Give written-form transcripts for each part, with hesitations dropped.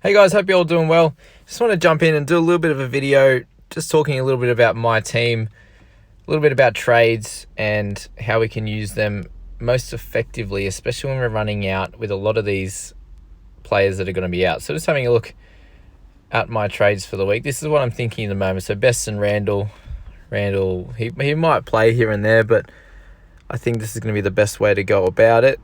Hey guys, hope you're all doing well. Just want to jump in and do a little bit of a video, just talking a little bit about my team, a little bit about trades and how we can use them most effectively, especially when we're running out with a lot of these players that are going to be out. So just having a look at my trades for the week. This is what I'm thinking at the moment. So Besson, Randall, he might play here and there, but I think this is going to be the best way to go about it.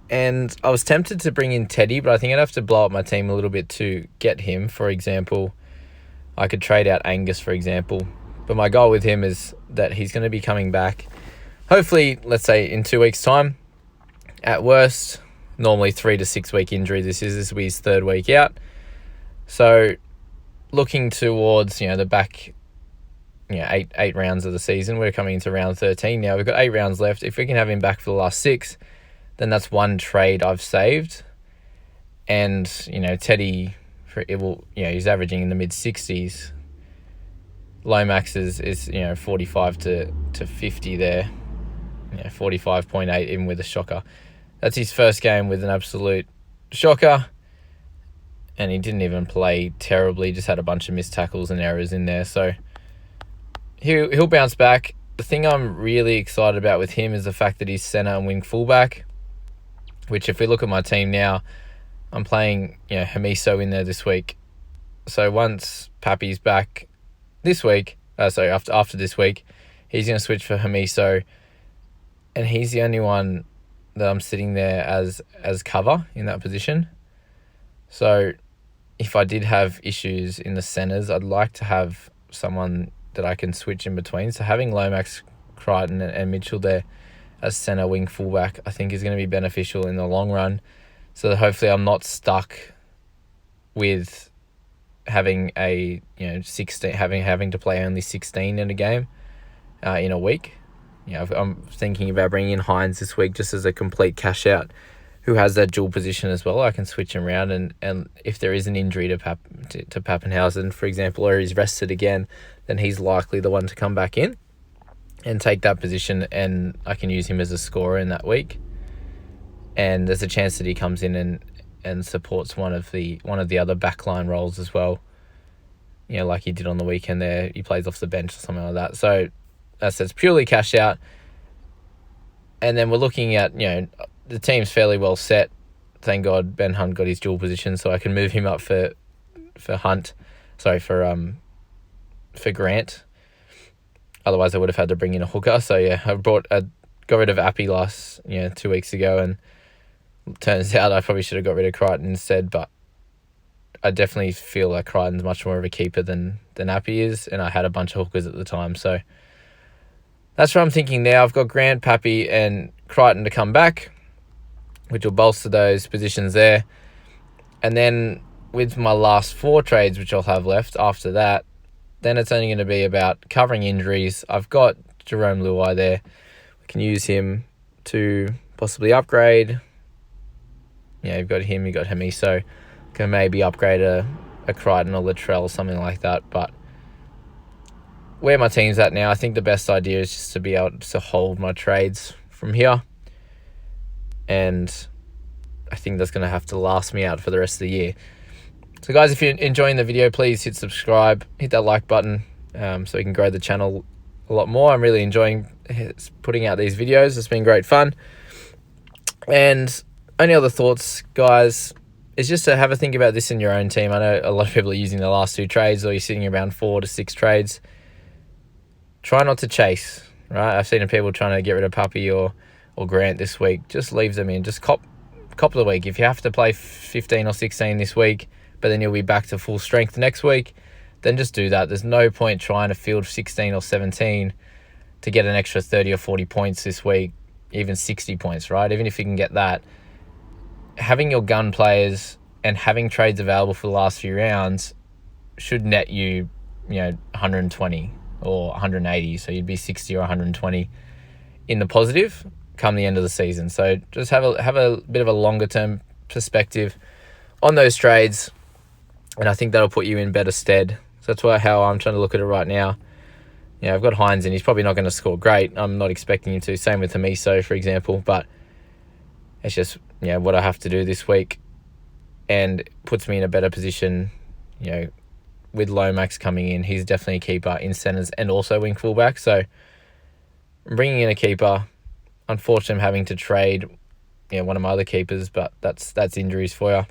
And I was tempted to bring in Teddy, but I think I'd have to blow up my team a little bit to get him. For example, I could trade out Angus, for example. But my goal with him is that he's going to be coming back, hopefully, let's say, in 2 weeks' time. At worst, normally 3 to 6 week injury. This will be his third week out. So looking towards, the back, eight rounds of the season. We're coming into round 13 now. We've got 8 rounds left. If we can have him back for the last 6, then that's one trade I've saved. And, Teddy, he's averaging in the mid-60s. Lomax is 45 to 50 there. 45.8 even with a shocker. That's his first game with an absolute shocker. And he didn't even play terribly, just had a bunch of missed tackles and errors in there. So he'll bounce back. The thing I'm really excited about with him is the fact that he's centre and wing fullback, which if we look at my team now, I'm playing Hamiso in there this week. So once Pappy's back this week, after this week, he's going to switch for Hamiso, and he's the only one that I'm sitting there as cover in that position. So if I did have issues in the centres, I'd like to have someone that I can switch in between. So having Lomax, Crichton and Mitchell there as centre wing fullback, I think is going to be beneficial in the long run. So that hopefully I'm not stuck with having a 16, having to play only 16 in a game in a week. I'm thinking about bringing in Hines this week just as a complete cash out, who has that dual position as well. I can switch him around, and if there is an injury to Pappenhausen, for example, or he's rested again, then he's likely the one to come back in and take that position, and I can use him as a scorer in that week. And there's a chance that he comes in and supports one of the other backline roles as well. Like he did on the weekend there. He plays off the bench or something like that. So that's purely cash out. And then we're looking at, the team's fairly well set. Thank God Ben Hunt got his dual position, so I can move him up for Grant. Otherwise, I would have had to bring in a hooker. So yeah, I got rid of Appy 2 weeks ago, and turns out I probably should have got rid of Crichton instead. But I definitely feel like Crichton's much more of a keeper than Appy is, and I had a bunch of hookers at the time. So that's what I'm thinking now. I've got Grant, Pappy, and Crichton to come back, which will bolster those positions there. And then with my last 4 trades, which I'll have left after that, then it's only going to be about covering injuries. I've got Jerome Luai there. We can use him to possibly upgrade. You've got him, you've got Hamiso. Can maybe upgrade a Crichton or Latrell, something like that. But where my team's at now, I think the best idea is just to be able to hold my trades from here. And I think that's going to have to last me out for the rest of the year. So guys, if you're enjoying the video, please hit subscribe, hit that like button, so we can grow the channel a lot more. I'm really enjoying putting out these videos. It's been great fun. And only other thoughts, guys, is just to have a think about this in your own team. I know a lot of people are using the last 2 trades, or you're sitting around 4 to 6 trades. Try not to chase, right? I've seen people trying to get rid of Puppy or Grant this week. Just leave them in. Just cop the week. If you have to play 15 or 16 this week, but then you'll be back to full strength next week, then just do that. There's no point trying to field 16 or 17 to get an extra 30 or 40 points this week, even 60 points, right? Even if you can get that, having your gun players and having trades available for the last few rounds should net you, 120 or 180. So you'd be 60 or 120 in the positive come the end of the season. So just have a bit of a longer term perspective on those trades, and I think that'll put you in better stead. So that's how I'm trying to look at it right now. I've got Hines, and he's probably not going to score great. I'm not expecting him to. Same with Hamiso, for example. But it's just what I have to do this week. and puts me in a better position, you know, with Lomax coming in. He's definitely a keeper in centres and also wing fullback. So I'm bringing in a keeper. Unfortunately, I'm having to trade, one of my other keepers, but that's injuries for you.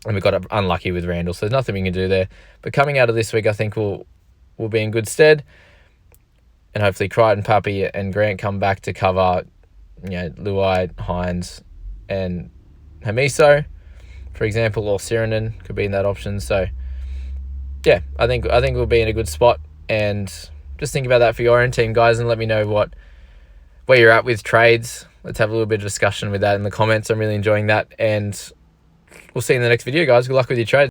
And we got unlucky with Randall, so there's nothing we can do there. But coming out of this week, I think we'll be in good stead. And hopefully Crichton, Puppy and Grant come back to cover, Luai, Hines and Hamiso, for example, or Sirenen could be in that option. So, yeah, I think we'll be in a good spot. And just think about that for your own team, guys, and let me know where you're at with trades. Let's have a little bit of discussion with that in the comments. I'm really enjoying that. And we'll see you in the next video, guys. Good luck with your trades.